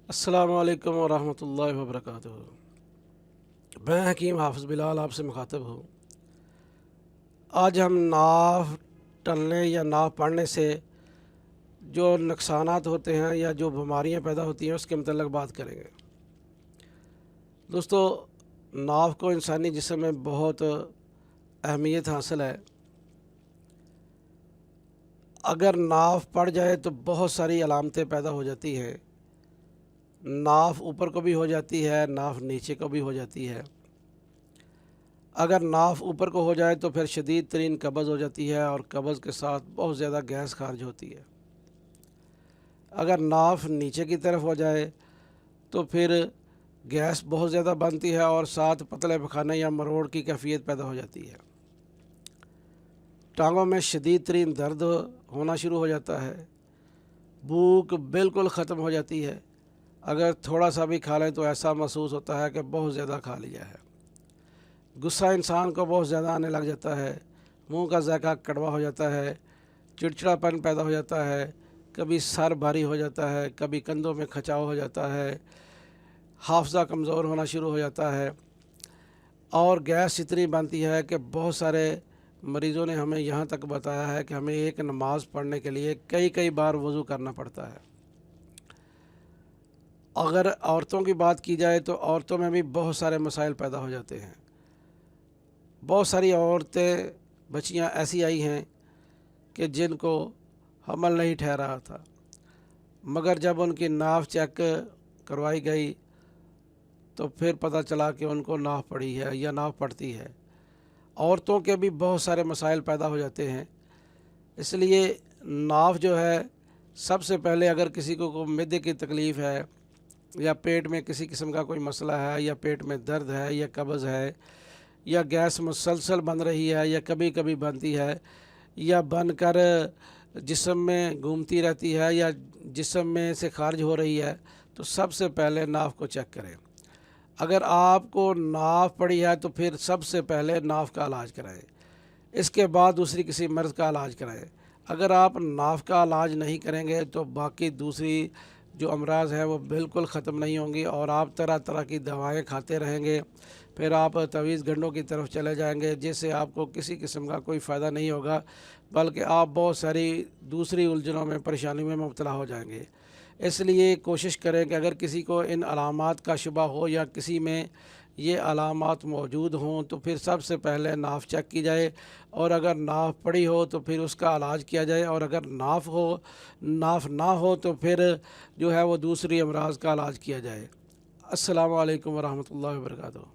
अस्सलामु अलैकुम वरहमतुल्लाहि वबरकातुहू। मैं हकीम हाफिज़ बिलाल आपसे मुखातब हूँ। आज हम नाव टलने या नाव पड़ने से जो नुकसानात होते हैं या जो बीमारियाँ पैदा होती हैं उसके मतलब बात करेंगे। दोस्तों, नाव को इंसानी जिस्म में बहुत अहमियत हासिल है। अगर नाव पड़ जाए तो बहुत सारी अलामतें पैदा हो जाती हैं। नाव ऊपर को भी हो जाती है, नाव नीचे को भी हो जाती है। अगर नाव ऊपर को हो जाए तो फिर शदीद तरीन कब्ज़ हो जाती है और कब्ज़ के साथ बहुत ज़्यादा गैस खारिज होती है। अगर नाव नीचे की तरफ हो जाए तो फिर गैस बहुत ज़्यादा बनती है और साथ पतले पखाने या मरोड़ की कैफियत पैदा हो जाती है। टांगों में शदीद तरीन दर्द होना शुरू हो जाता है। भूख बिल्कुल ख़त्म हो जाती है। अगर थोड़ा सा भी खा लें तो ऐसा महसूस होता है कि बहुत ज़्यादा खा लिया है। गुस्सा इंसान को बहुत ज़्यादा आने लग जाता है। मुंह का जायका कड़वा हो जाता है। चिड़चिड़ापन पैदा हो जाता है। कभी सर भारी हो जाता है, कभी कंधों में खचाव हो जाता है। हाफजा कमज़ोर होना शुरू हो जाता है और गैस इतनी बनती है कि बहुत सारे मरीज़ों ने हमें यहाँ तक बताया है कि हमें एक नमाज़ पढ़ने के लिए कई कई बार वज़ू करना पड़ता है। अगर औरतों की बात की जाए तो औरतों में भी बहुत सारे मसाइल पैदा हो जाते हैं। बहुत सारी औरतें बच्चियां ऐसी आई हैं कि जिनको हमल नहीं ठहरा था, मगर जब उनकी नाव चेक करवाई गई तो फिर पता चला कि उनको नाव पड़ी है या नाव पड़ती है। औरतों के भी बहुत सारे मसाइल पैदा हो जाते हैं। इसलिए नाव जो है, सबसे पहले अगर किसी को मैदे की तकलीफ़ है या पेट में किसी किस्म का कोई मसला है या पेट में दर्द है या कब्ज़ है या गैस मुसलसल बन रही है या कभी कभी बनती है या बनकर जिस्म में घूमती रहती है या जिस्म में से खारिज हो रही है, तो सबसे पहले नाव को चेक करें। अगर आपको नाव पड़ी है तो फिर सबसे पहले नाव का इलाज कराएं। इसके बाद दूसरी किसी मर्ज़ का इलाज कराएं। अगर आप नाव का इलाज नहीं करेंगे तो बाकी दूसरी जो अमराज है वो बिल्कुल ख़त्म नहीं होंगी और आप तरह तरह की दवाएं खाते रहेंगे। फिर आप तवीज़ गंढों की तरफ चले जाएंगे, जिससे आपको किसी किस्म का कोई फ़ायदा नहीं होगा, बल्कि आप बहुत सारी दूसरी उलझनों में, परेशानी में मुब्तला हो जाएंगे। इसलिए कोशिश करें कि अगर किसी को इन अलामात का शुबा हो या किसी में ये अलामात मौजूद हों तो फिर सबसे पहले नाफ चेक की जाए और अगर नाफ पड़ी हो तो फिर उसका इलाज किया जाए और अगर नाफ ना हो तो फिर जो है वो दूसरी अमराज का इलाज किया जाए। अस्सलामु अलैकुम वरहमतुल्लाहि वबरकातुहू।